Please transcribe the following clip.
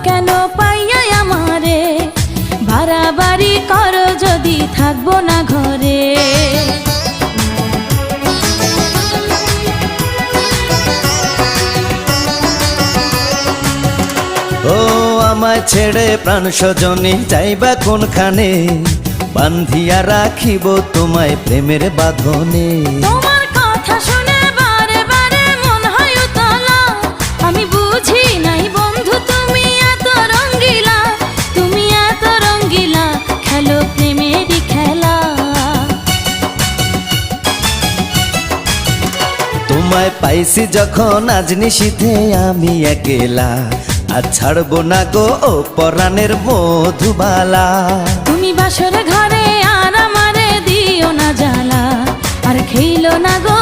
কেন পাইয়া আমারে, বাড়াবাড়ি করো যদি থাকবো না ঘরে। ও আমায় ছেড়ে প্রাণ স্বজনে যাইবা কোনখানে, বান্ধিয়া রাখিব তোমায় প্রেমের বাঁধনে। তোমার কথা শুনে বারে বারে মন হয় উতলা, আমি বুঝি নাই বন্ধু তুমি এত রঙ্গিলা, তুমি এত রঙ্গিলা, খেলো প্রেমেরই খেলা। তোমায় পাইছি যখন আজ নিশীথে আমি একেলা, আর ছাড়বো না গো ও পরাণের মধুবালা। তুমি বাসর ঘরে আর আমারে দিও না জ্বালা, আর খেইলো না গো